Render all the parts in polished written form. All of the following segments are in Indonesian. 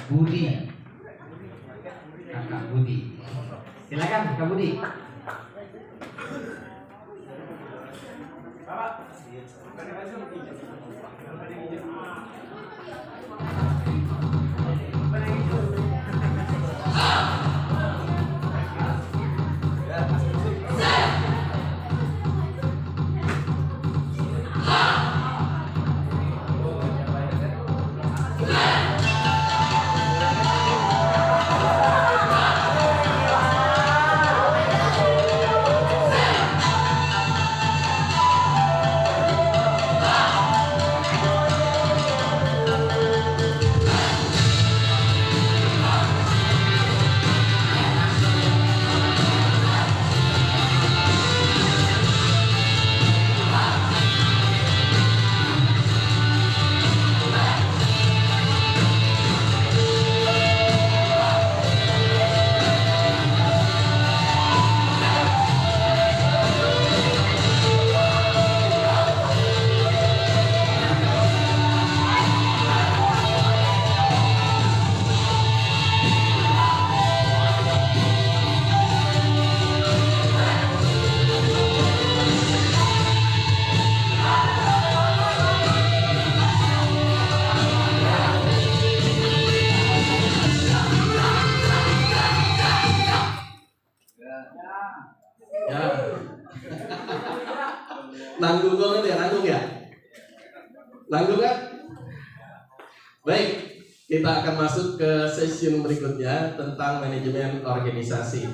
Budi. Kakak Budi. Silakan Kak Budi. Nanggung banget ya, nanggung ya? Nanggung kan? Baik, kita akan masuk ke sesi berikutnya tentang manajemen organisasi.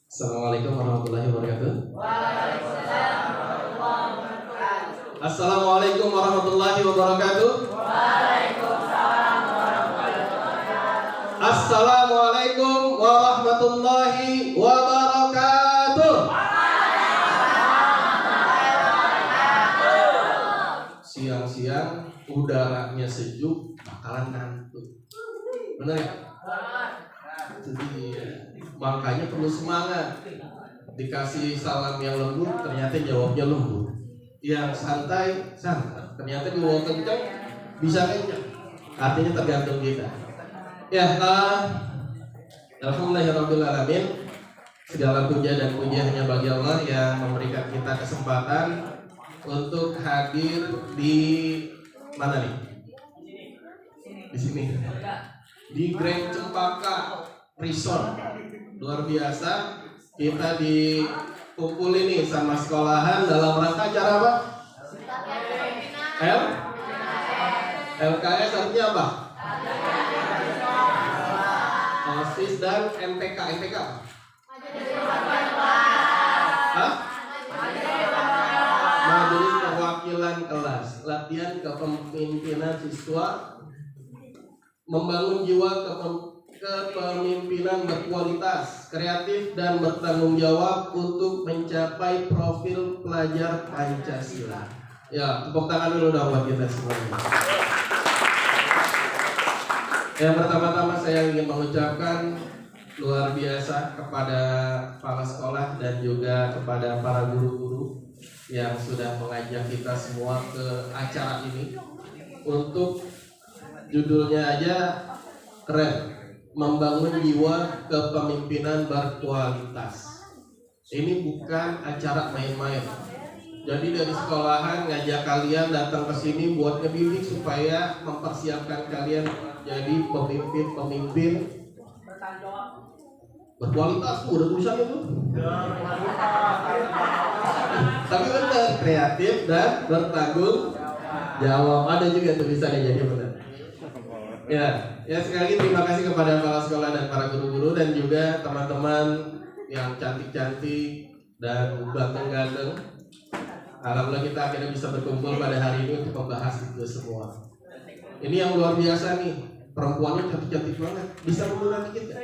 Assalamualaikum warahmatullahi wabarakatuh. Waalaikumsalam warahmatullahi wabarakatuh. Assalamualaikum warahmatullahi wabarakatuh. Waalaikumsalam warahmatullahi wabarakatuh. Assalamualaikum warahmatullahi wabarakatuh. Siang-siang udaranya sejuk, bakalan ngantuk. Benar ya? Itu dia. Makanya perlu semangat. Dikasih salam yang lembut, ternyata jawabnya lembut. Yang santai, santai. Ternyata dibawa kencang, bisa kencang. Artinya tergantung kita. Ya, alhamdulillahirrahmanirrahim. Segala puja dan puji hanya bagi Allah yang memberikan kita kesempatan untuk hadir di mana nih? Di sini. Di Grand Cempaka Resort. Luar biasa. Kita dikumpulin nih sama sekolahan dalam rangka acara apa? LKS artinya apa? OSIS dan MPK. MPK apa? Hah? Majelis Perwakilan Kelas. Latihan kepemimpinan siswa, membangun jiwa kepemimpinan berkualitas, kreatif dan bertanggung jawab untuk mencapai profil pelajar Pancasila. Ya, tepuk tangan dulu dong buat kita semuanya. Yang pertama-tama saya ingin mengucapkan luar biasa kepada kepala sekolah dan juga kepada para guru-guru yang sudah mengajak kita semua ke acara ini. Untuk judulnya aja keren, membangun jiwa kepemimpinan berkualitas. Ini bukan acara main-main. Jadi dari sekolahan ngajak kalian datang ke sini buat ngebimbing supaya mempersiapkan kalian jadi pemimpin-pemimpin berkualitas. Udah tulisannya tuh. Tapi benar, kreatif dan bertanggung jawab. Ada juga tulisannya, jadi benar. Ya sekali lagi terima kasih kepada kepala sekolah dan para guru-guru dan juga teman-teman yang cantik-cantik dan ganteng-ganteng. Alhamdulillah kita akhirnya bisa berkumpul pada hari ini untuk membahas itu semua. Ini yang luar biasa nih, perempuannya cantik-cantik banget. Bisa munduran dikit gak?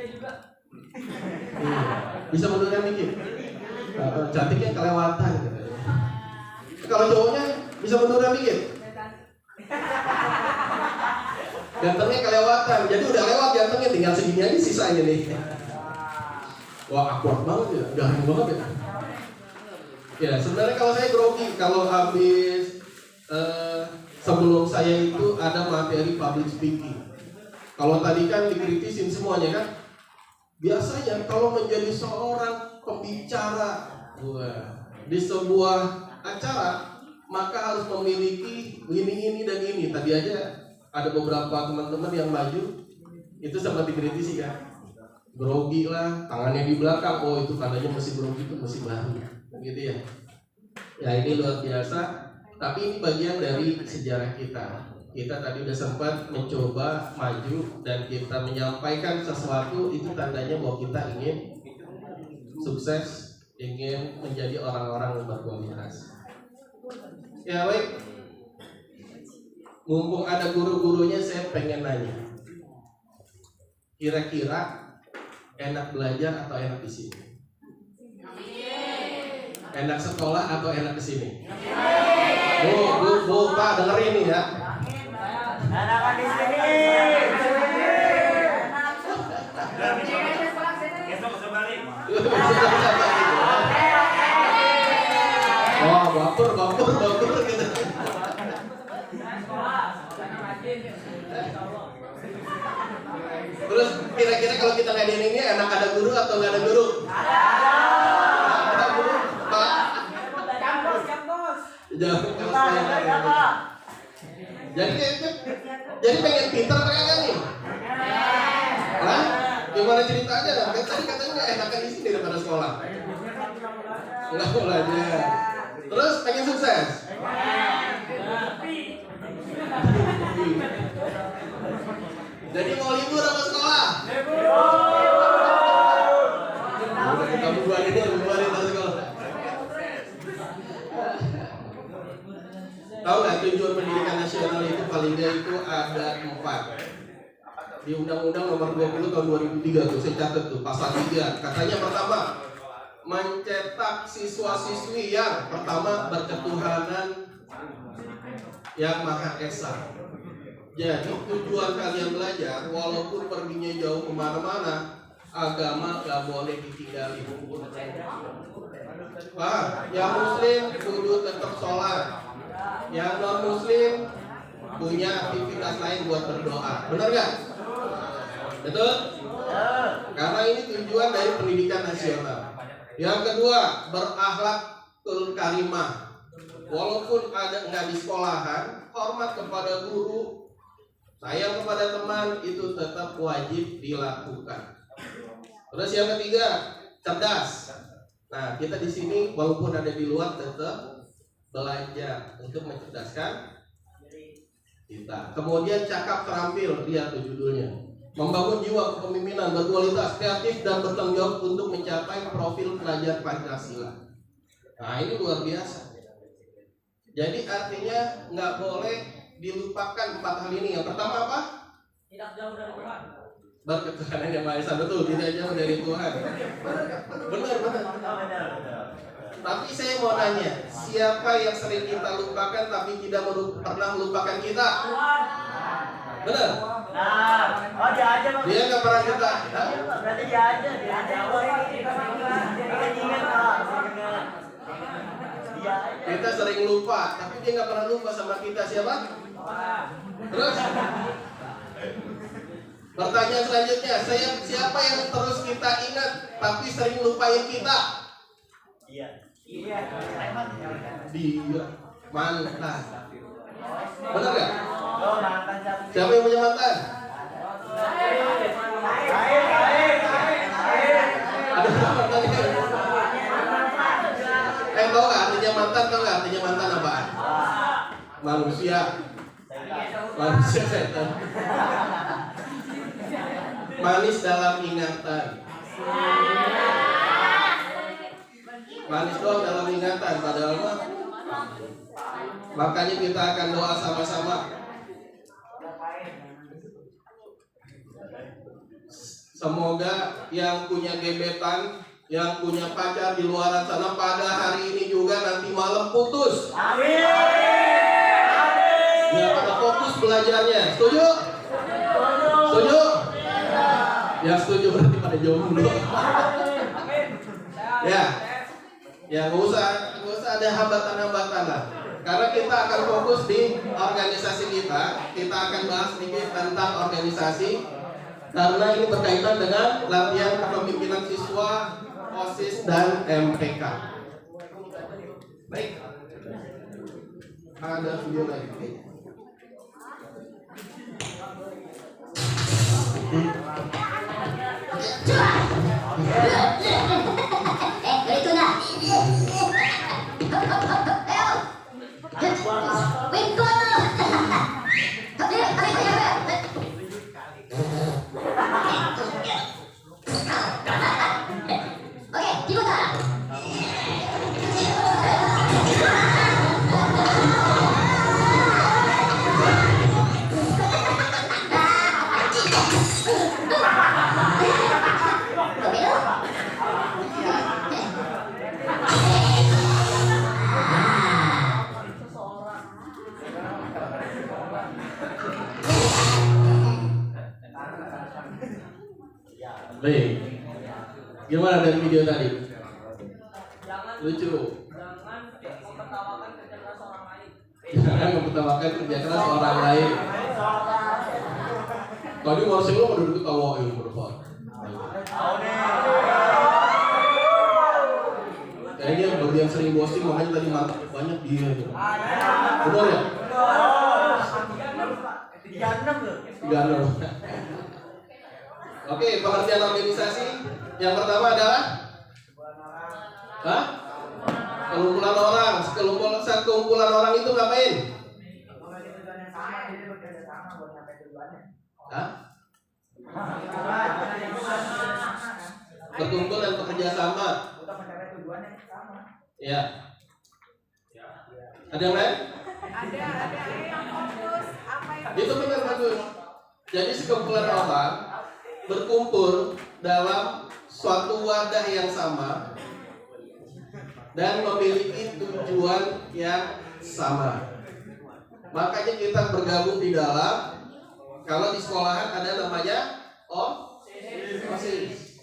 Iya. Bisa munduran dikit? Cantiknya kelewatan gitu. Kalau cowoknya bisa munduran dikit? Gantengnya kelewatan, jadi udah lewat gantengnya, tinggal segini aja sisanya nih. Wah, akurat banget ya, garing banget ya. Ya sebenarnya kalau saya grogi kalau habis sebelum saya itu ada materi public speaking. Kalau tadi kan dikritisin semuanya kan. Biasanya kalau menjadi seorang pembicara di sebuah acara, maka harus memiliki ini dan ini. Tadi aja ada beberapa teman-teman yang maju itu sempat dikritisi kan, grogi lah, tangannya di belakang, oh itu tandanya masih grogi, itu masih baru, gitu ya. Ya ini luar biasa, tapi ini bagian dari sejarah kita. Kita tadi udah sempat mencoba maju dan kita menyampaikan sesuatu, itu tandanya bahwa kita ingin sukses, ingin menjadi orang-orang yang berkualitas. Ya baik, mumpung ada guru-gurunya, saya pengen nanya, kira-kira enak belajar atau enak di sini? Enak sekolah atau enak di sini? Bu, Pak, dengerin nih ya. Enakan di sini. Oh, baper gitu. Terus kira-kira kalau kita ngadain ini enak ada guru atau nggak ada guru? Ada guru, Pak. Jadi pengen pintar apa enggak nih? Hah? Gimana ceritanya? Tadi katanya nggak enakan di sini daripada sekolah. Nggak mau belajar. Terus pengen sukses? Jadi mau libur apa sekolah? Kamu buarin sekolah. Tahu nggak tujuan pendidikan nasional itu paling nggak itu ada 4 di Undang-Undang Nomor 20 Tahun 2003 tuh, saya catat tuh pasal 3. Katanya pertama, mencetak siswa-siswi yang pertama berketuhanan yang Maha Esa. Jadi tujuan kalian belajar, walaupun perginya jauh kemana-mana, agama gak boleh ditinggalin. Yang muslim kudu tetap sholat, yang non muslim punya aktivitas lain buat berdoa. Benar gak? Betul? Karena ini tujuan dari pendidikan nasional. Yang kedua, berakhlakul karimah. Walaupun ada nggak di sekolahan, hormat kepada guru, sayang kepada teman, itu tetap wajib dilakukan. Terus yang ketiga, cerdas. Nah, kita di sini walaupun ada di luar tetap belajar untuk mencerdaskan kita. Kemudian cakap terampil, lihat tuh judulnya. Membangun jiwa kepemimpinan berkualitas, kreatif dan bertanggung jawab untuk mencapai profil pelajar Pancasila. Nah, ini luar biasa. Jadi artinya nggak boleh dilupakan 4 hal ini. Yang pertama apa? Tidak jauh dari Tuhan. Berketuhanan yang Maha Esa, betul, tidak jauh dari Tuhan. Benar. Tapi saya mau nanya, siapa yang sering kita lupakan tapi tidak pernah melupakan kita? Benar? Nah, oh dia aja Bang. Dia nggak pernah kita. Berarti dia aja. Kita sering lupa, tapi dia nggak pernah lupa sama kita. Siapa? Terus? Pertanyaan selanjutnya, siapa yang terus kita ingat tapi sering lupain kita? Iya. Dia mantan. Benar nggak? Oh, mantan satu. Siapa yang punya mantan? Ada mantannya? Tahu nggak artinya mantan? Tahu nggak artinya mantan apaan? Manusia setan. Manis dalam ingatan. Manis doang dalam ingatan, padahal mah. Makanya kita akan doa sama-sama. Semoga yang punya gebetan, yang punya pacar di luar sana pada hari ini juga nanti malam putus. Amin. Biar pada fokus belajarnya. Setuju? Setuju? Yang setuju berarti pada jomblo. Ya, nggak usah ada hambatan-hambatan lah. Karena kita akan fokus di organisasi kita akan bahas sedikit tentang organisasi karena ini berkaitan dengan latihan kepemimpinan siswa, OSIS dan MPK. Baik. Ada video lagi. Itu nah. Oke, dibuka. Baik. Gimana dari video tadi? Lucu. Jangan mempertawakan kerja keras orang lain. Tadi masih lo udah diketawain berapa? Kayaknya bagian sering boasting makanya tadi mantap banyak dia. Benar ya? 36. Oke, pengertian organisasi yang pertama adalah kelumpulan orang. Sekumpulan orang itu ngapain? Berkumpul dan bekerja sama. Ya. Ada yang lain? Ada yang fokus apa yang Itu benar bagus. Jadi sekumpulan orang berkumpul dalam suatu wadah yang sama dan memiliki tujuan yang sama. Makanya kita bergabung di dalam, kalau di sekolahan ada namanya OSIS,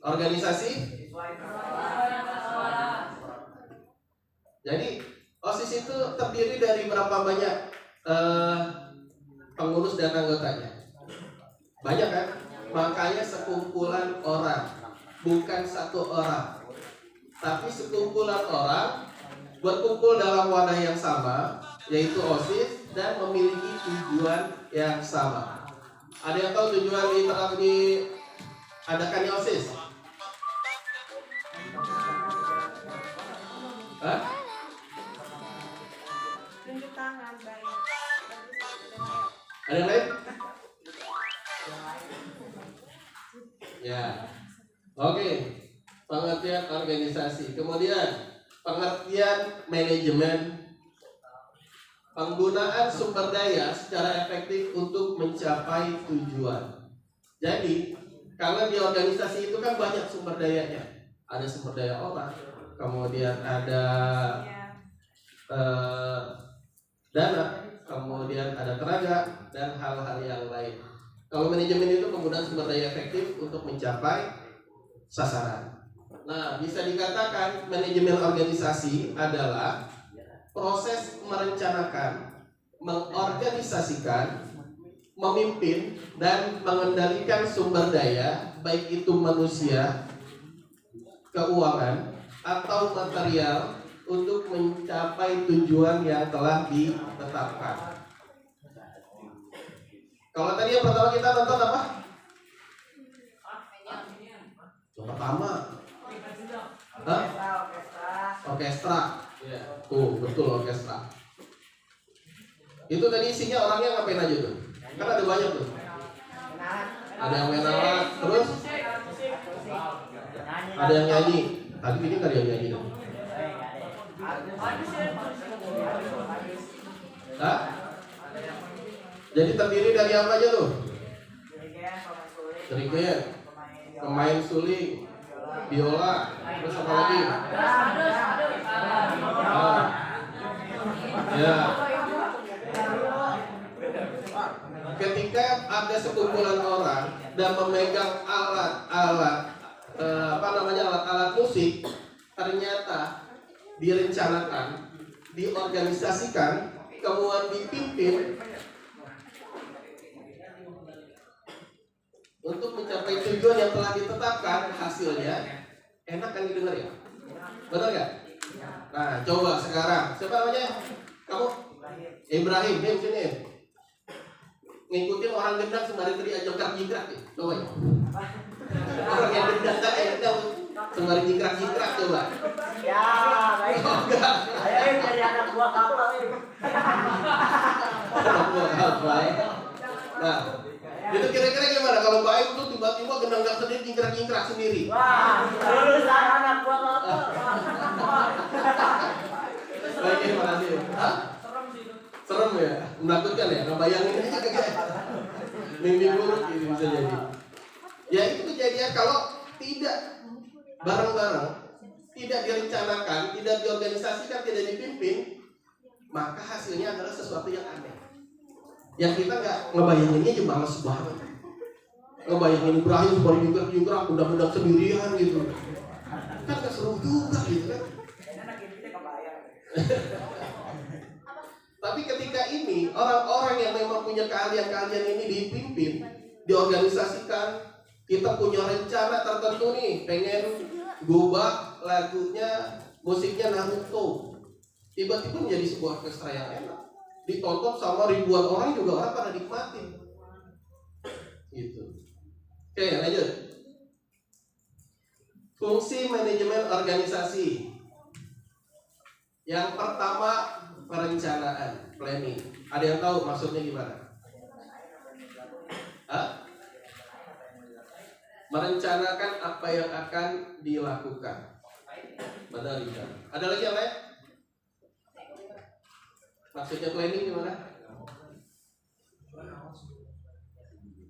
organisasi. Jadi OSIS itu terdiri dari berapa banyak pengurus dan anggotanya? Banyak kan? Makanya sekumpulan orang, bukan satu orang, tapi sekumpulan orang berkumpul dalam wadah yang sama, yaitu OSIS, dan memiliki tujuan yang sama. Ada yang tahu tujuan diadakannya OSIS? Hah? tunjuk tangan baik. Ada yang lain? Ya, oke. Pengertian organisasi. Kemudian pengertian manajemen. Penggunaan sumber daya secara efektif untuk mencapai tujuan. Jadi, karena di organisasi itu kan banyak sumber dayanya. Ada sumber daya orang, kemudian ada dana, kemudian ada tenaga dan hal-hal yang lain. Kalau manajemen itu penggunaan sumber daya efektif untuk mencapai sasaran. Nah, bisa dikatakan manajemen organisasi adalah proses merencanakan, mengorganisasikan, memimpin, dan mengendalikan sumber daya, baik itu manusia, keuangan, atau material untuk mencapai tujuan yang telah ditetapkan. Kalau tadi yang pertama kita nonton apa? Yang pertama, orkestra. Ya, betul orkestra. Itu tadi isinya orangnya ngapain aja tuh? Kan ada banyak tuh. Ada yang main alat, terus ada yang nyanyi. Tadi ini nggak ada yang nyanyi tuh. Hah? Jadi terdiri dari apa aja tuh? Dirigen, pemain suling, biola, terus apa lagi? Ya. Ketika ada sekumpulan orang dan memegang alat-alat alat musik, ternyata direncanakan diorganisasikan, kemudian dipimpin untuk mencapai tujuan yang telah ditetapkan, hasilnya enak kan didengar ya? Benar nggak? Nah, coba sekarang, siapa namanya? Kamu? Ibrahim, sini. Ngikutin orang gendang sembari diajak jingkrak nih, coba ya. Orang yang gendang kan gendang sembari jingkrak coba. Ya, baik. Ayo jadi anak buah kapal ini. Anak buah kapal. Nah, itu kira-kira gimana kalau baik tuh tiba-tiba gendang sendiri jingkrak sendiri? Wah, lulusan anak buah kapal. Baik, terima kasih. Hah? Serem ya, menakutkan ya. Ngebayangin aja kayak mimpi buruk gitu bisa jadi. Ya itu kejadian kalau tidak bareng-bareng, tidak direncanakan, tidak diorganisasikan, tidak dipimpin, maka hasilnya adalah sesuatu yang aneh. Yang kita nggak ngebayanginnya aja males banget. Ngebayangin Ibrahim baru jingkrak udah sendirian gitu. Kan nggak seru juga gitu kan. Tapi ketika ini orang-orang yang memang punya keahlian-keahlian ini dipimpin, diorganisasikan, kita punya rencana tertentu nih, pengen gubah lagunya, musiknya Naruto, tiba-tiba menjadi sebuah orkestra yang enak, ditonton sama ribuan orang juga orang pada nikmatin, gitu. Oke, lanjut. Fungsi manajemen organisasi. Yang pertama, perencanaan, planning. Ada yang tahu maksudnya gimana? Hah? Merencanakan apa yang akan dilakukan. Benar juga. Ada lagi apa ya? Maksudnya planning gimana?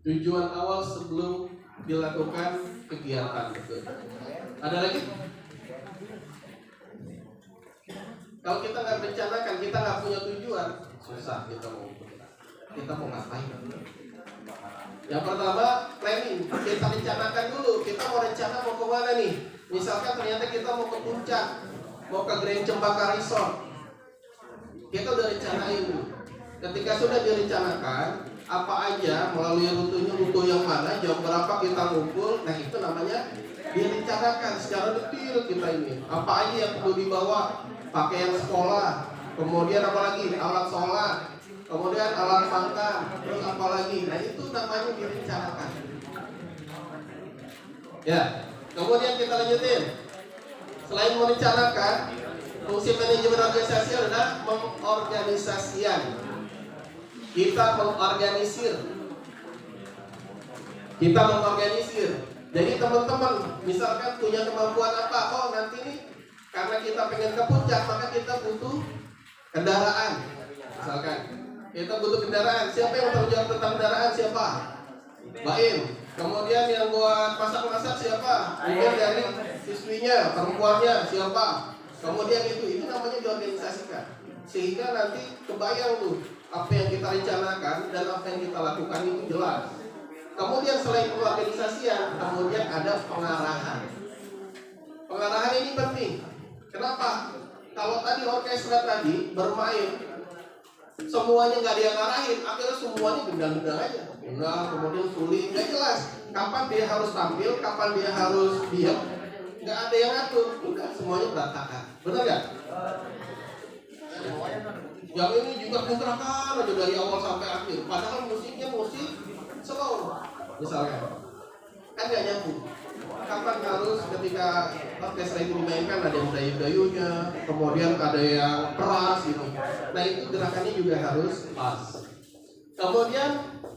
Tujuan awal sebelum dilakukan kegiatan, betul. Ada lagi? Kalau kita nggak rencanakan, kita nggak punya tujuan, susah kita mau ngapain? Yang pertama planning, kita rencanakan dulu. Kita mau rencana mau kemana nih? Misalkan ternyata kita mau ke puncak, mau ke Grand Cempaka Resort, kita udah rencanain. Ketika sudah direncanakan, apa aja melalui rutenya, rute yang mana, jam berapa kita ngumpul, nah itu namanya direncanakan secara detail kita ini. Apa aja yang perlu dibawa? Pakaian sekolah, kemudian apalagi alat sholat, kemudian alat makan, terus apalagi, nah itu namanya direncanakan. Ya, kemudian kita lanjutin. Selain merencanakan, fungsi manajemen organisasi adalah mengorganisasian. Kita mengorganisir. Jadi teman-teman, misalkan punya kemampuan apa? Oh nanti nih, karena kita pengen ke puncak, maka kita butuh kendaraan. Misalkan kita butuh kendaraan, siapa yang bertanggung jawab tentang kendaraan? Siapa? Baim. Kemudian yang buat masak-masak siapa? Kemudian dari siswinya, perempuannya siapa? Kemudian itu namanya diorganisasikan. Sehingga nanti kebayang tuh apa yang kita rencanakan dan apa yang kita lakukan itu jelas. Kemudian selain pengorganisasian, kemudian ada pengarahan. Pengarahan ini penting. Kenapa? Kalau tadi orkestra tadi bermain, semuanya nggak dia ngarahin, akhirnya semuanya gendang-gendang aja. Gendang, kemudian suling, nggak jelas. Kapan dia harus tampil, kapan dia harus diam, nggak ada yang ngatur. Udah semuanya berantakan. Benar nggak? Yang ini juga kontrakan aja dari awal sampai akhir. Padahal musiknya musik slow, misalnya, kan nggak nyambung. Kapan harus ketika orkestra itu dimainkan ada yang dayu-dayunya, kemudian ada yang keras gitu. Nah itu gerakannya juga harus pas. Kemudian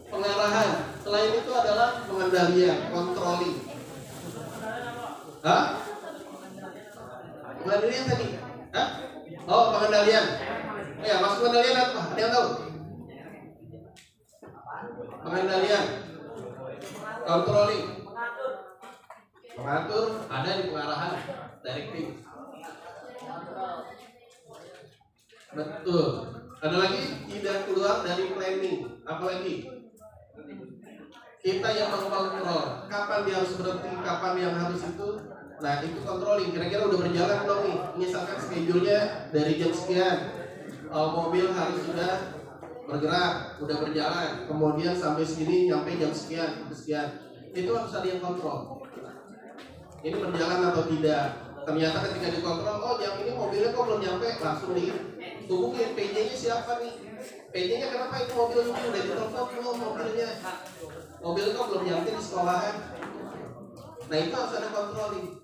pengarahan. Selain itu adalah pengendalian, controlling. Hah? Pengendalian tadi? Hah? Oh pengendalian. Oh ya, maksud pengendalian apa? Ada yang tahu? Pengendalian, controlling. Mengatur ada di pengarahan, directing. Betul. Ada lagi tidak keluar dari planning. Apalagi kita yang mengontrol kapan dia harus berhenti, kapan yang harus itu. Nah itu controlling. Kira-kira udah berjalan belum nih? Misalkan schedule-nya dari jam sekian mobil harus sudah bergerak, udah berjalan, kemudian sampai sini nyampe jam sekian, itu harus ada yang kontrol. Ini berjalan atau tidak? Ternyata ketika dikontrol, oh jam ini mobilnya kok belum nyampe, langsung dihubungin PJ-nya siapa nih? PJ-nya kenapa itu mobil ini udah ditelepon belum mobilnya? Mobil kok belum nyampe di sekolahan? Nah itu harus ada controlling,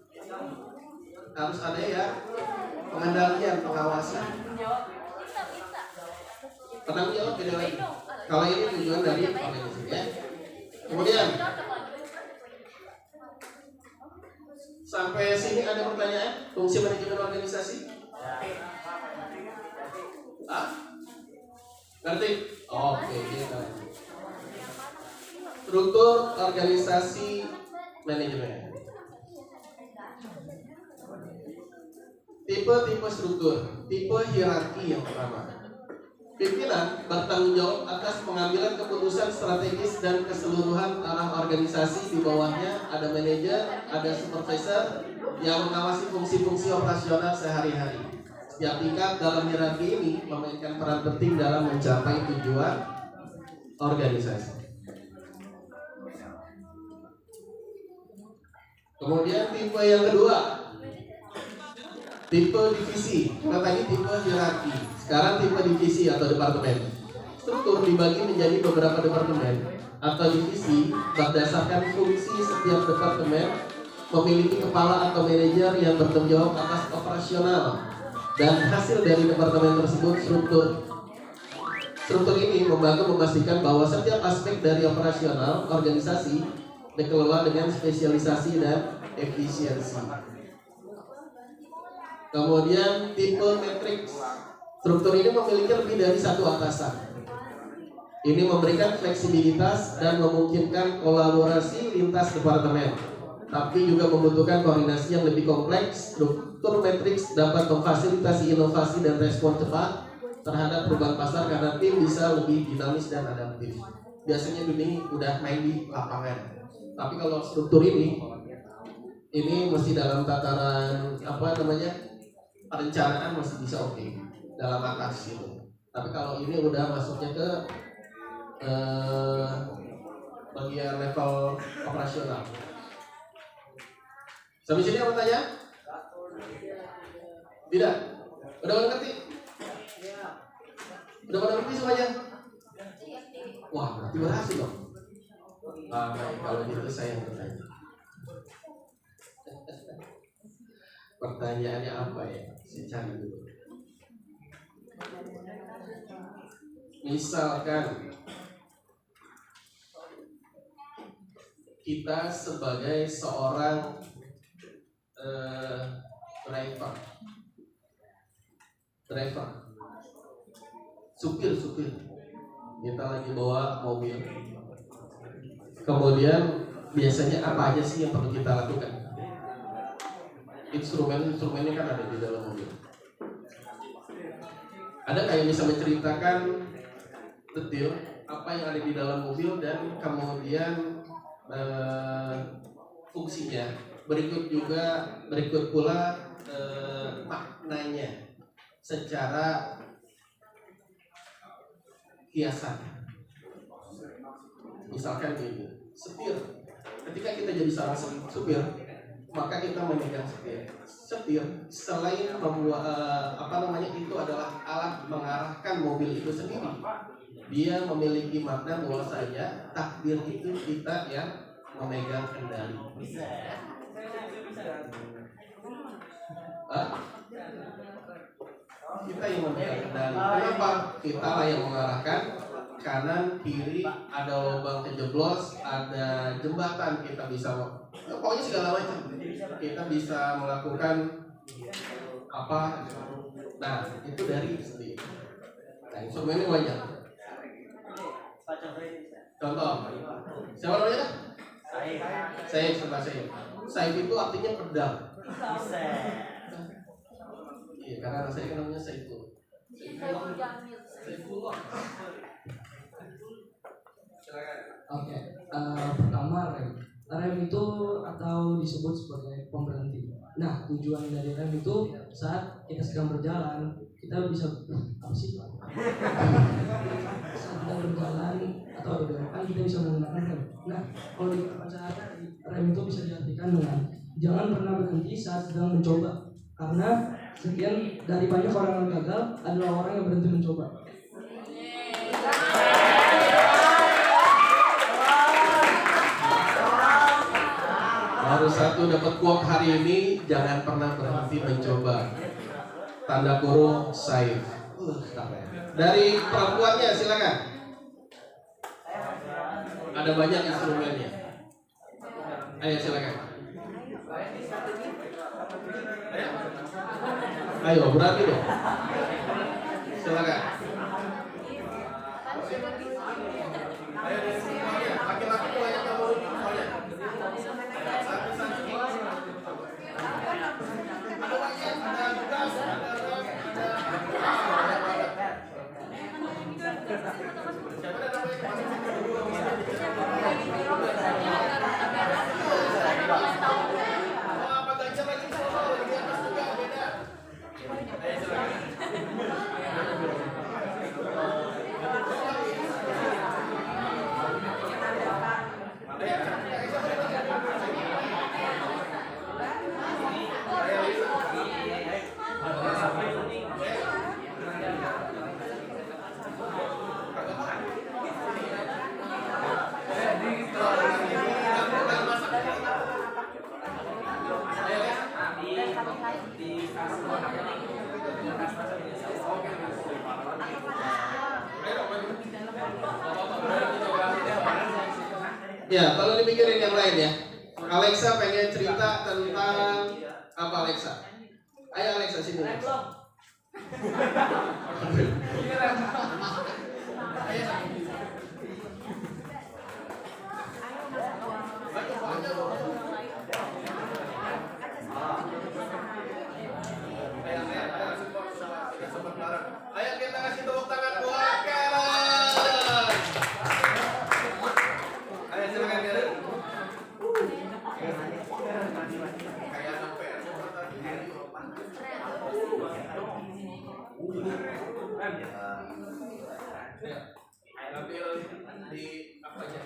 harus ada ya pengendalian, pengawasan. Penanggung jawab beda lagi. Kalau ini tujuan dari organisasi ya. Kemudian sampai sini ada pertanyaan? Fungsi manajemen organisasi? Ah? Ngerti? Oke, gitu. Struktur organisasi manajemen. Tipe-tipe struktur, tipe hierarki yang pertama. Pimpinan bertanggung jawab atas pengambilan keputusan strategis dan keseluruhan arah organisasi. Di bawahnya ada manajer, ada supervisor yang mengawasi fungsi-fungsi operasional sehari-hari. Setiap tingkat dalam hierarki ini memainkan peran penting dalam mencapai tujuan organisasi. Kemudian tipe yang kedua, tipe divisi. Nah, tadi tipe hierarki, sekarang tipe divisi atau departemen. Struktur dibagi menjadi beberapa departemen atau divisi berdasarkan fungsi. Setiap departemen memiliki kepala atau manajer yang bertanggung jawab atas operasional dan hasil dari departemen tersebut. Struktur ini membantu memastikan bahwa setiap aspek dari operasional organisasi dikelola dengan spesialisasi dan efisiensi. Kemudian tipe matriks. Struktur ini memiliki lebih dari satu atasan. Ini memberikan fleksibilitas dan memungkinkan kolaborasi lintas departemen, tapi juga membutuhkan koordinasi yang lebih kompleks. Struktur matriks dapat memfasilitasi inovasi dan respon cepat terhadap perubahan pasar karena tim bisa lebih dinamis dan adaptif. Biasanya ini udah main di lapangan. Tapi kalau struktur ini mesti dalam tataran perencanaan masih bisa oke dalam atas gitu. Tapi kalau ini udah masuknya ke bagian level operasional. Sampai sini apa tanya? Tidak? Udah pada ngerti? Udah pada ngerti semuanya? Wah, berarti berhasil dong. Baik, kalau gitu saya yang bertanya. Pertanyaannya apa ya? Saya cari dulu. Misalkan kita sebagai seorang driver, supir, kita lagi bawa mobil. Kemudian biasanya apa aja sih yang perlu kita lakukan? Instrumennya kan ada di dalam mobil. Ada kayak bisa menceritakan detail apa yang ada di dalam mobil dan kemudian fungsinya. Berikut pula maknanya secara hiasan. Misalkan gini, setir. Ketika kita jadi seorang supir, maka kita memegang setir. Setir selain membuat itu adalah alat mengarahkan mobil itu sendiri. Dia memiliki makna bahwasanya takdir itu kita yang memegang kendali. Kita yang memegang kendali. Kenapa? Kita lah yang mengarahkan. Kanan, kiri, ada lubang kejeblos, ada jembatan, kita bisa pokoknya segala macam. Kita bisa melakukan apa? Nah, itu dari sendiri. Nah, instrumennya banyak. Contoh, siapa namanya? Saif. Saif itu artinya pedang. Iya, karena saya namanya Saiful. Oke, pertama rem itu atau disebut sebagai pemberhenti. Nah, tujuan dari rem itu saat kita sedang berjalan, kita bisa apa sih? Saat kita berjalan atau ada belokan, kita bisa menggunakan rem. Nah, kalau di perpacaran rem itu bisa diartikan dengan jangan pernah berhenti saat sedang mencoba, karena sekian dari banyak orang yang gagal adalah orang yang berhenti mencoba. Baru satu dapat quote hari ini, jangan pernah berhenti mencoba. Tanda kurung Saif. Dari perempuannya silakan. Ada banyak instrumennya. Ayo silakan. Ayo berani dong. Silakan. Laki-laki banyak yang mau soalnya. Ya, kalau dipikirin yang lain ya. Alexa pengen cerita tentang apa Alexa? Ayo Alexa sini. Ayo kita kasih tepuk tangan buat Karen. Ayo silakan Karen. Kayak sampai di apa aja?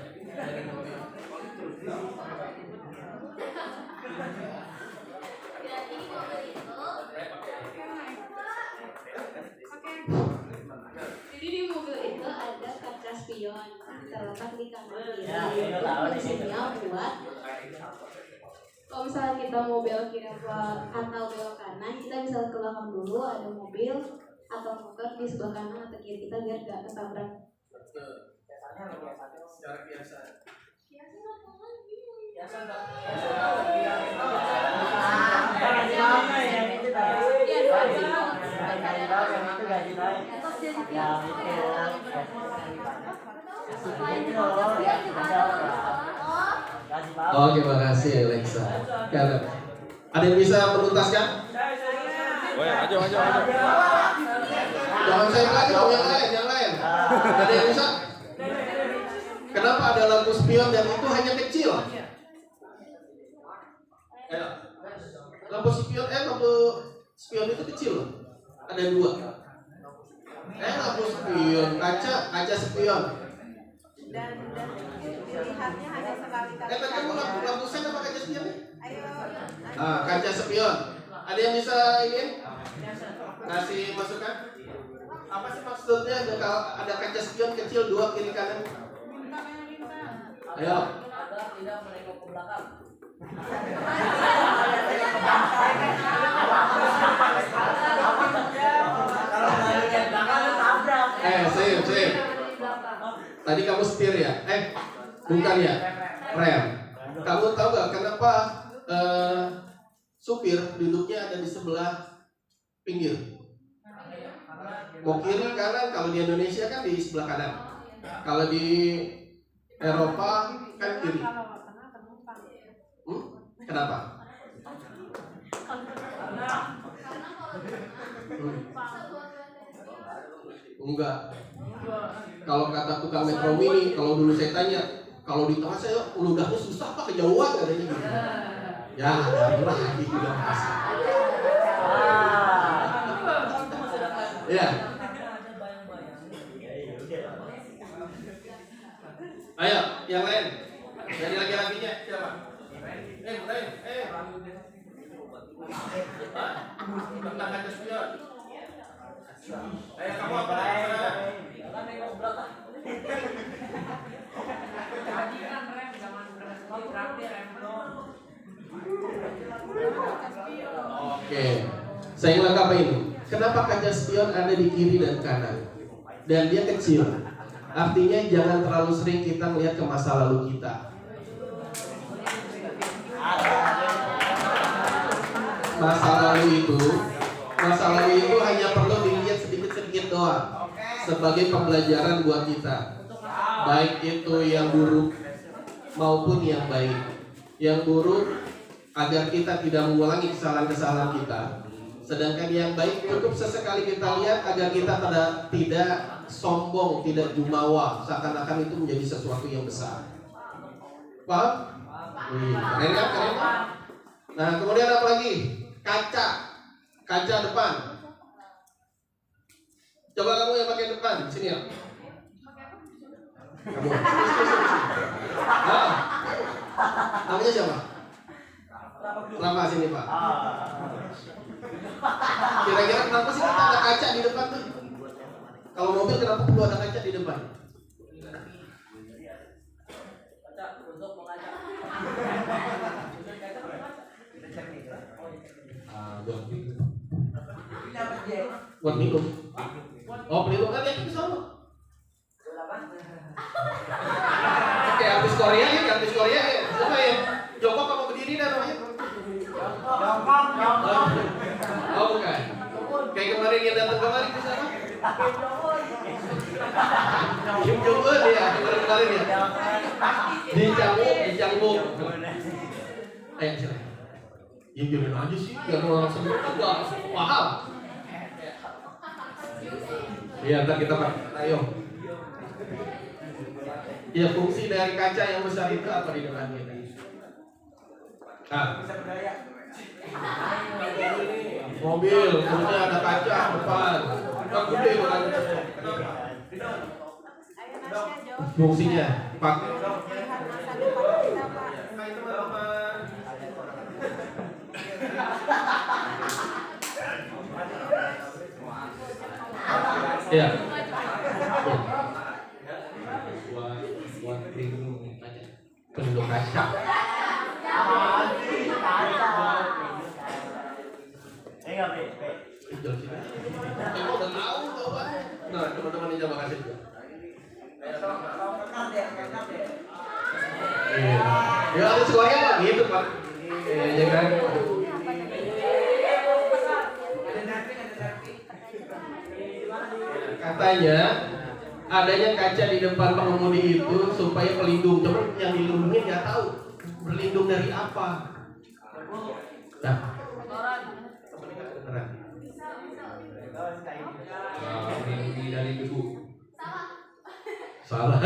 Jadi di mobil itu ada kaca spion terletak di kanan kiri. Fungsinya buat kalau misalnya kita mau belok kiri atau belok kanan, kita bisa ke belakang dulu, ada mobil atau motor di sebelah kanan atau kiri kita biar gak ketabrak. Secara biasa. Oke, makasih Alexa. Karen, ada yang bisa menuntaskan? Ayo. Jangan saya lagi dong, yang lain. Ada yang bisa? Kenapa ada lampu spion dan itu hanya kecil? Ayo. Lampu spion itu kecil. Ada 2. Lampu spion, kaca spion. Dan dilihatnya hanya sekali-kali. Tadi kamu lampu sen apa kaca spion? Ayo. Kaca spion. Ada yang bisa ini? Kasih masukan? Apa sih maksudnya ada kaca spion kecil 2 kiri kanan? Ayo. Tidak menengok ke belakang. Sip. Tadi kamu setir ya? Bukan ya? Rem. Kamu tahu gak kenapa supir duduknya ada di sebelah pinggir? Mau kiri kanan, kalau di Indonesia kan di sebelah kanan. Kalau di Eropa kan kiri. Kenapa? Enggak. Kalau kata tukang Metro Mini, kalau dulu saya tanya, Kalau di tengah saya ludahnya susah Pak, kejauhan katanya gitu. Ya, ada lagi juga Mas. Ya. Ayo, yang lain. Dari laki-lakinya siapa? Tentang kaca spion. Ayo kamu apa? Oke, saya lengkapin. Kenapa kaca spion ada di kiri dan kanan? Dan dia kecil. Artinya jangan terlalu sering kita melihat ke masa lalu kita. Masa lalu itu hanya perlu dilihat sedikit-sedikit doang sebagai pembelajaran buat kita. Baik itu yang buruk maupun yang baik. Yang buruk agar kita tidak mengulangi kesalahan-kesalahan kita. Sedangkan yang baik cukup sesekali kita lihat agar kita tidak sombong, tidak jumawa, seakan-akan itu menjadi sesuatu yang besar. Paham? Keren kan? Nah, kemudian apa lagi? Kaca depan. Coba kamu yang pakai depan, sini ya. Kamu. Namanya siapa? Lama sini Pak. Kira-kira kenapa sih kita ada kaca di depan tuh? Kalau mobil kenapa perlu ada kaca di depan? Buat minum. Oh, pelindung kan ya itu sama. Oke, artis Korea ya. Siapa ya? Jongkok apa berdiri dah namanya? Oh, bukan. Kayak kemarin yang datang kemarin di sana. Kim Jong Un ya, kemarin ya. Dicambuk. Ayo sini. Diamin aja sih, biar langsung enggak paham. Iya, ntar kita ayo. Ya, fungsi dari kaca yang besar itu apa di depan kita? Mobil, kemudian ada kaca depan. Kan gede kan. Fungsinya pakai ya. Buat pelindung kaca. Udah tahu Pak. Nah, teman-teman ini coba kasih juga. Ya, ada suaranya Pak gitu Pak. Ya kan. Katanya adanya kaca di depan pengemudi itu supaya pelindung. Cuma yang dilindungi nggak tahu berlindung dari apa. Nah, beneran. Melindungi dari debu. Salah.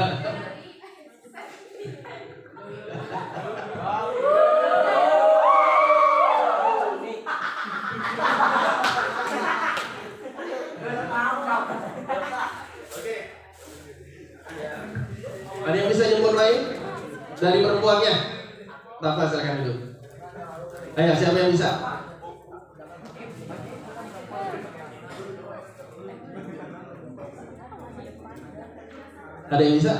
Ada yang bisa nyebut lain dari perempuannya? Rafa silakan dulu. Ayo, siapa yang bisa? Ada yang bisa?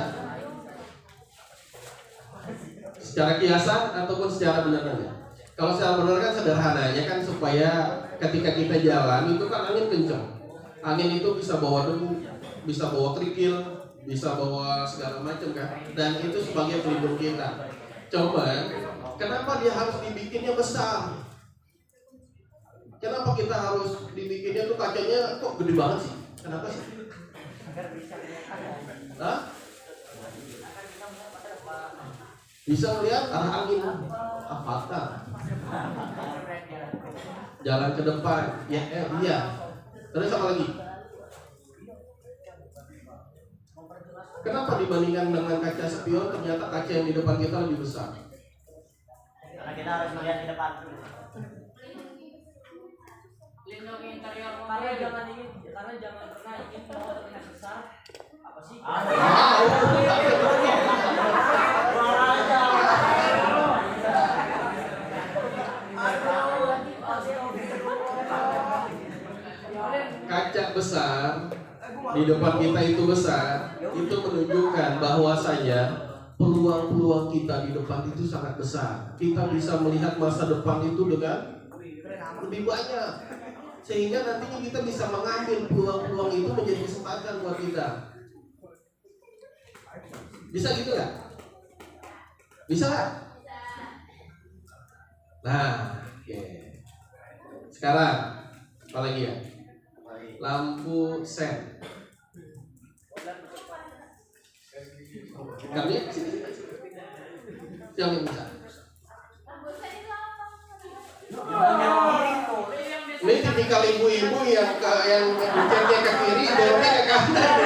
Secara kiasan ataupun secara benerannya? Kalau secara benar kan sederhananya kan supaya ketika kita jalan itu kan angin kencang. Angin itu bisa bawa debu, bisa bawa kerikil, bisa bawa segala macam kan. Dan itu sebagai pelindung kita. Coba, kenapa dia harus dibikinnya besar? Kenapa kita harus dibikinnya tuh kacanya kok gede banget sih? Kenapa sih? Hah? Bisa melihat arah angin avatar. Jalan ke depan. Ya, iya. Terus apa lagi? Kenapa dibandingkan dengan kaca spion ternyata kaca yang di depan kita lebih besar? Karena kita harus melihat di depan. Lindungi interior mobil, karena jangan pernah ingin motor terlihat besar. Apa sih? Kaca besar di depan kita itu besar, itu menunjukkan bahwasanya peluang-peluang kita di depan itu sangat besar. Kita bisa melihat masa depan itu dengan lebih banyak, sehingga nantinya kita bisa mengambil peluang-peluang itu menjadi kesempatan buat kita. Bisa gitu nggak? Bisa nggak? Nah, oke. Sekarang apa lagi ya? Lampu sen. Kami yang bisa. Ini tipikal ibu-ibu yang mencetnya ke kiri, beloknya ke kanan.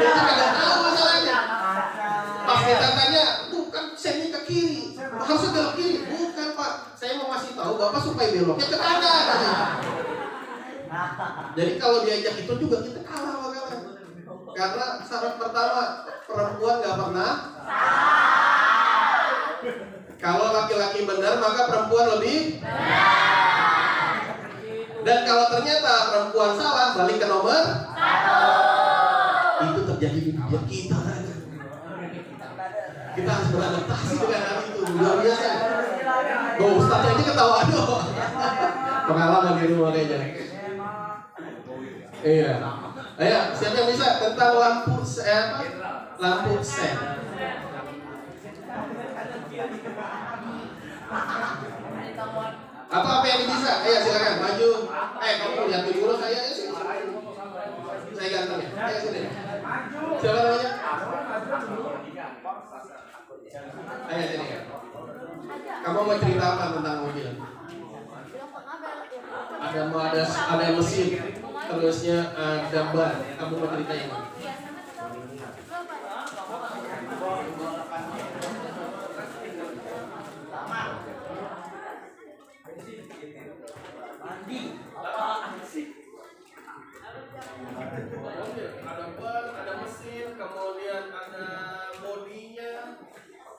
Dia nggak tahu masalahnya. Pas kita tanya, bukan sennya ke kiri, harusnya belok kiri. Bukan Pak, saya mau kasih tahu Bapak supaya beloknya ke kanan. Jadi kalau diajak itu juga kita kalah makanya. Karena syarat pertama, perempuan nggak pernah. Kalau laki-laki benar maka perempuan lebih. Dan kalau ternyata perempuan salah, balik ke nomor 1. Itu terjadi di dunia kita. Kita harus beradaptasi dengan hal itu. Luar biasa. Ustaz aja ketawa doh. Pengalaman di rumah kayaknya. Iya. Ayo, siapa yang bisa tentang lampu sen? Lampu sen. Apa yang bisa? Ayo silakan maju. Kamu lihatin dulu saya sih. Saya ganteng ya. Ayo sini. Siapa namanya? Ayo sini. Kamu mau cerita apa tentang mobil? Ada mesin, terusnya ada ban. Kamu mau cerita yang mana? Ada ban, ada mesin, kemudian ada bodinya,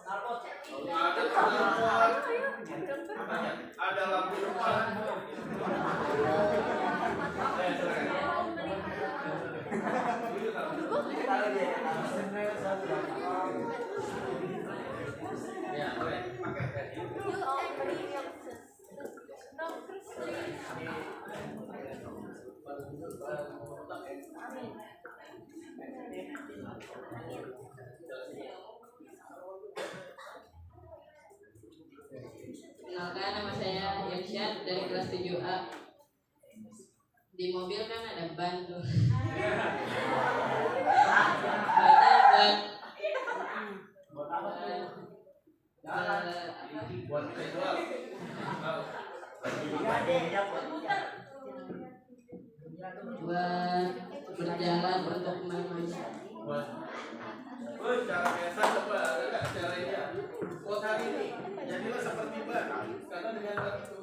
ada knalpot, ada lampu depan. Ya, boleh pakai. Kenalkan, nama saya Yansyad dari kelas 7A. Di mobil kan ada ban tuh. Buat berjalan untuk kemana-mana. Cara biasa coba enggak caranya. Buat hari ini jadilah seperti ban karena dengan ban itu.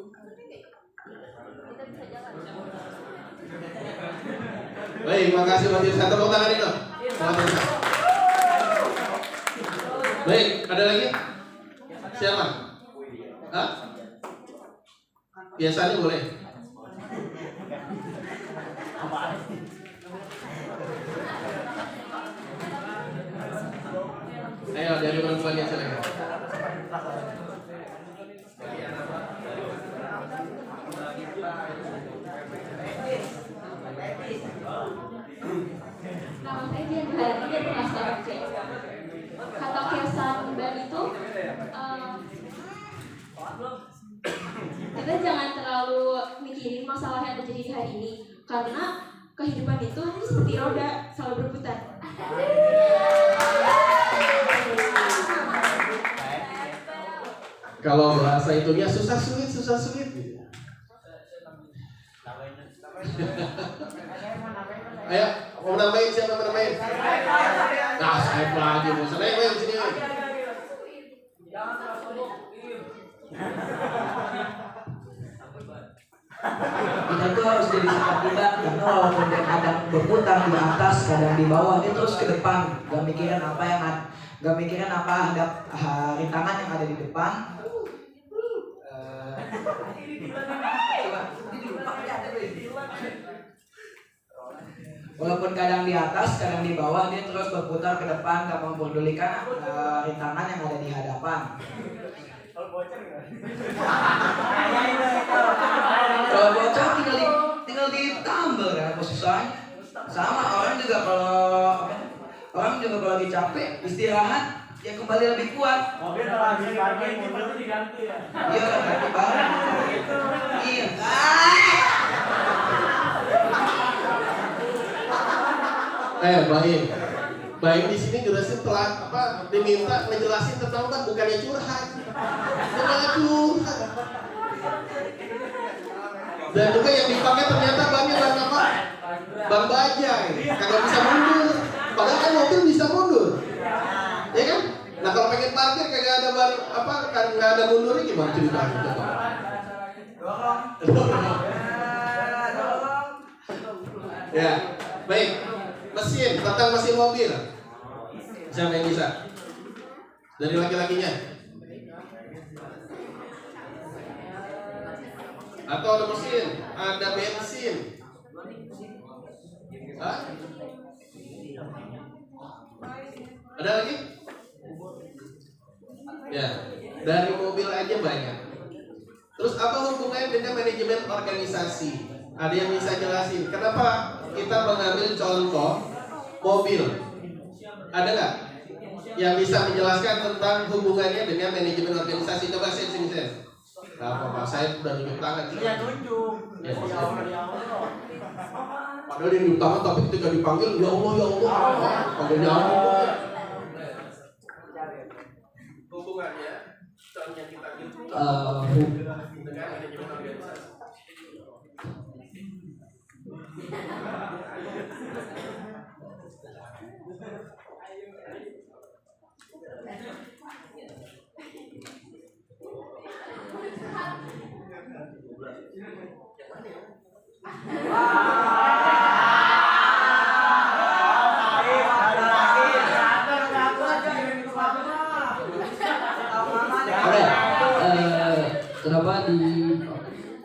Baik, makasih Mas Irsa. Tepuk tangan dong. Baik, ada lagi? Siapa? Hah? Biasanya boleh. Ayo dari perempuan yang silakan. Nama saya Dian Harani dari kelas 8C. Kata kiasan ban itu kita jangan terlalu mikirin masalah yang terjadi di hari ini, karena kehidupan itu seperti roda selalu berputar. Kalau bahasa itunya susah sulit gitu. Ayo Mau nambahin siapa mau nambahin? Nah, saya lagi mau saya yang sini. Kita itu harus jadi seperti ban, karena walaupun dia kadang berputar di atas, kadang di bawah, dia terus ke depan, gak mikirin apa ada rintangan yang ada di depan. Walaupun kadang di atas, kadang di bawah, dia terus berputar ke depan, gak mempedulikan rintangan yang ada di hadapan. Kalau bocor tinggal ditambal kan apa susahnya. Sama orang juga kalau lagi capek istirahat ya kembali lebih kuat. Mobil kalau lagi parkir mundur diganti ya. Iya ganti barang. Iya. Baik di sini jelasin telah diminta ngejelasin tentang ban, bukannya curhat. Dan juga yang dipakai ternyata bannya ban apa? Ban bajai, kagak bisa mundur. Padahal kan mobil bisa mundur, ya kan? Nah kalau pengen parkir kagak ada ban nggak ada mundurnya gimana ceritanya? Coba. Ya, baik. Mesin, tentang mesin mobil. Siapa yang bisa? Dari laki-lakinya? Atau ada mesin, ada bensin? Hah? Ada lagi? Ya, dari mobil aja banyak. Terus apa hubungannya dengan manajemen organisasi? Ada yang bisa jelasin? Kenapa kita mengambil contoh mobil? Ada nggak yang bisa menjelaskan tentang hubungannya dengan manajemen organisasi? Coba sini. Gak apa-apa, saya udah nunjuk tangan. Iya nunjuk. Ya, padahal dia nunjuk tangan tapi ketika dipanggil ya Allah, kagak nyambung. Hubungannya contohnya kita dengan manajemen organisasi.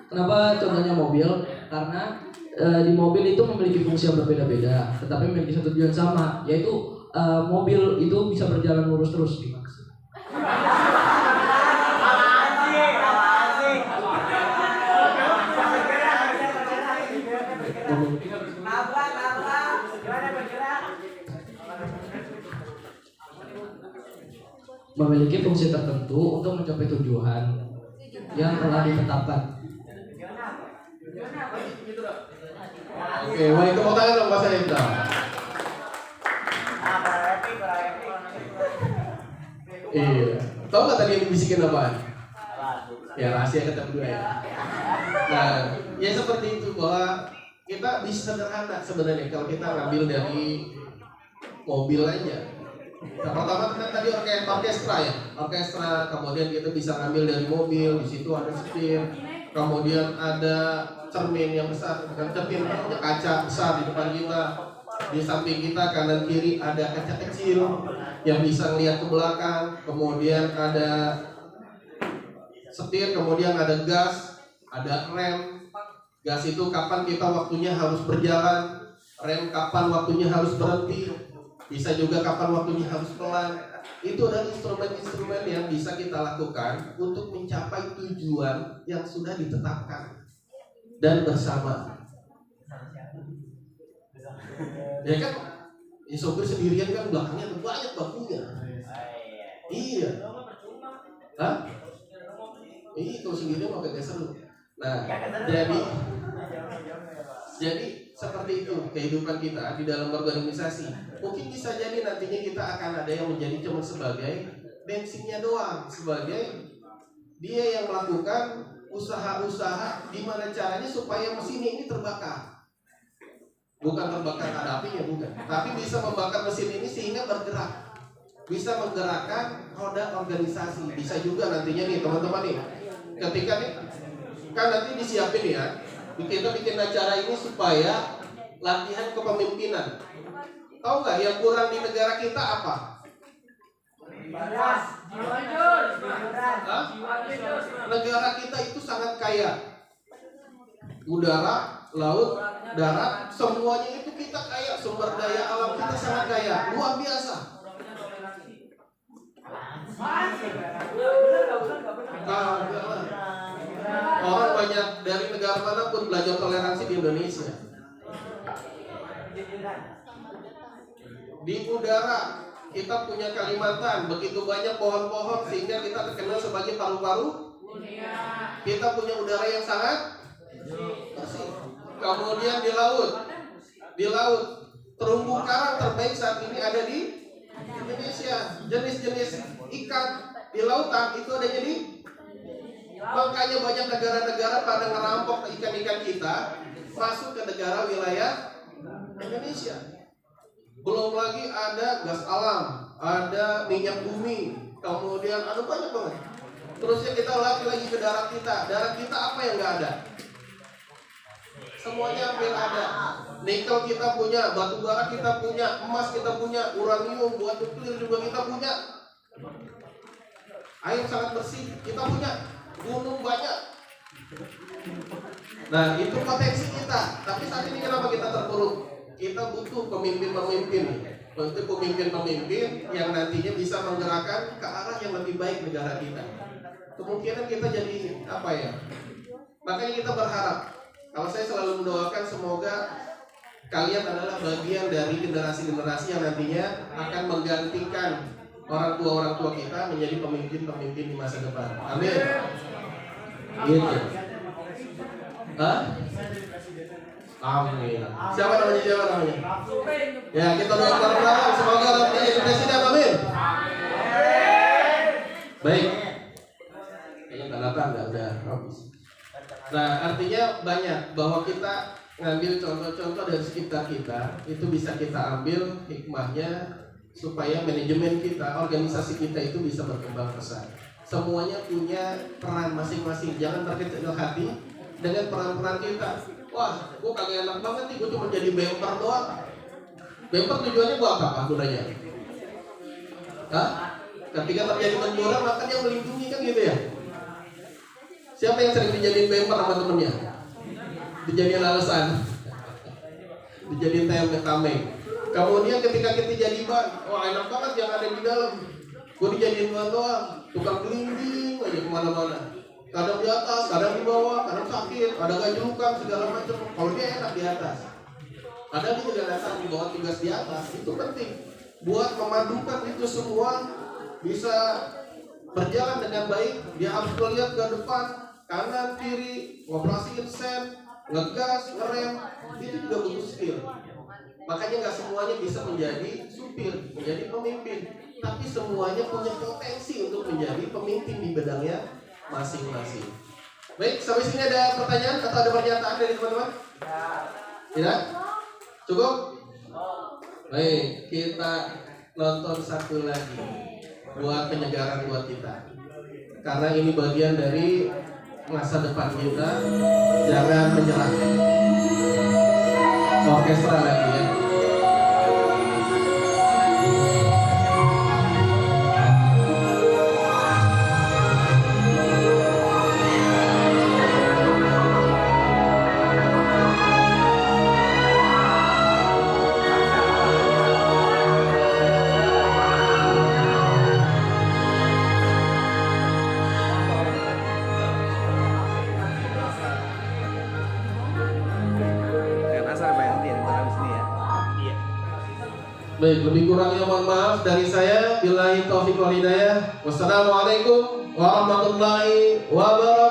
Kenapa contohnya mobil? Karena di mobil itu memiliki fungsi yang berbeda-beda, tetapi memiliki satu tujuan sama, yaitu mobil itu bisa berjalan lurus terus. Memiliki fungsi tertentu untuk mencapai tujuan yang telah ditetapkan. Oke, baik, tepuk tangan dong Pak Salim. Iya. Tahu nggak tadi yang dibisikin apaan? Ya rahasia kita berdua ya. Nah, ya seperti itu bahwa kita bisa sederhana sebenarnya kalau kita ngambil dari mobil aja. Nah, pertama kan tadi orkestra ya, orkestra. Kemudian kita bisa ngambil dari mobil, di situ ada setir. Kemudian ada cermin yang besar, bukan cermin, ada kaca besar di depan kita. Di samping kita kanan kiri ada kaca kecil yang bisa ngeliat ke belakang. Kemudian ada setir, kemudian ada gas, ada rem. Gas itu kapan kita waktunya harus berjalan, rem kapan waktunya harus berhenti, bisa juga kapan waktunya harus pelan. Itu adalah instrumen-instrumen yang bisa kita lakukan untuk mencapai tujuan yang sudah ditetapkan dan bersama. Ya kan, ya sopir sendirian kan belakangnya ada banyak bakunya. Iya. Hah? Iya, kalau sendirian mah gak seru. Nah, jadi seperti itu kehidupan kita di dalam organisasi. Mungkin bisa jadi nantinya kita akan ada yang menjadi cuma sebagai bensinnya doang, sebagai dia yang melakukan usaha-usaha di mana caranya supaya mesin ini terbakar. Bukan terbakar ada apinya, bukan. Tapi bisa membakar mesin ini sehingga bergerak. Bisa menggerakkan roda organisasi. Bisa juga nantinya nih teman-teman nih. Ketika nih, kan nanti disiapin ya. Kita bikin acara ini supaya latihan kepemimpinan. Tahu nggak yang kurang di negara kita apa? Negara kita itu sangat kaya. Udara, laut, darat, semuanya itu kita kaya. Sumber daya alam kita sangat kaya, luar biasa. Orang banyak dari negara manapun belajar toleransi di Indonesia. Di udara kita punya Kalimantan, begitu banyak pohon-pohon sehingga kita terkenal sebagai paru-paru. Kita punya udara yang sangat bersih. Kemudian di laut terumbu karang terbaik saat ini ada di Indonesia. Jenis-jenis ikan di lautan itu adanya di. Makanya banyak negara-negara pada ngerampok ikan-ikan kita masuk ke negara wilayah Indonesia. Belum lagi ada gas alam, ada minyak bumi, kemudian ada banyak banget. Terusnya kita lagi ke darat kita. Darat kita apa yang nggak ada? Semuanya hampir ada. Nikel kita punya, batu bara kita punya, emas kita punya, uranium buat nuklir juga kita punya. Air sangat bersih kita punya, gunung banyak. Nah itu potensi kita. Tapi saat ini kenapa kita terpuruk? Kita butuh pemimpin-pemimpin yang nantinya bisa menggerakkan ke arah yang lebih baik negara kita. Kemungkinan kita jadi apa ya? Makanya kita berharap. Kalau saya selalu mendoakan semoga kalian adalah bagian dari generasi-generasi yang nantinya akan menggantikan orang tua kita menjadi pemimpin-pemimpin di masa depan. Amin. Gitu. Hah? Amin. Siapa namanya? Ya, kita doakan bareng-bareng semoga nanti jadi presiden. Amin. Baik. Kayaknya tanda-tanda udah habis. Nah, artinya banyak bahwa kita ngambil contoh-contoh dari sekitar kita itu bisa kita ambil hikmahnya supaya manajemen kita, organisasi kita itu bisa berkembang pesat. Semuanya punya peran masing-masing. Jangan terkecil hati dengan peran-peran kita. Wah, gue kagak enak banget nih, gue cuma jadi bumper doang. Bumper tujuannya buat apa gunanya? Hah? Ketika terjadi benturan, maka dia melindungi kan gitu ya? Siapa yang sering dijadiin bumper sama temennya? Dijadiin alasan, dijadiin tameng. Kemudian ketika kita jadi ban, wah enak banget yang ada di dalam. Gue dijadiin ban doang, tukang gelinding aja kemana-mana. Kadang di atas, kadang di bawah, kadang sakit, ada gajukan segala macam. Kalau dia enak di atas, ada dia juga datang di bawah tugas di atas. Itu penting buat memadukan itu semua bisa berjalan dengan baik. Dia harus melihat ke depan, kanan, kiri, ngoperasiin sen, ngegas, ngerem. Itu juga butuh skill. Makanya nggak semuanya bisa menjadi supir, menjadi pemimpin, tapi semuanya punya potensi untuk menjadi pemimpin di bidangnya masing-masing. Baik, sampai sini ada pertanyaan atau ada pernyataan dari teman-teman? Tidak? Cukup? Baik, kita nonton satu lagi buat penyegaran buat kita. Karena ini bagian dari masa depan kita. Jangan menyerah. Orkestra lagi ya. Baik, lebih kurangnya mohon maaf dari saya. Billahi taufiq wal hidayah. Wassalamualaikum warahmatullahi wabarakatuh.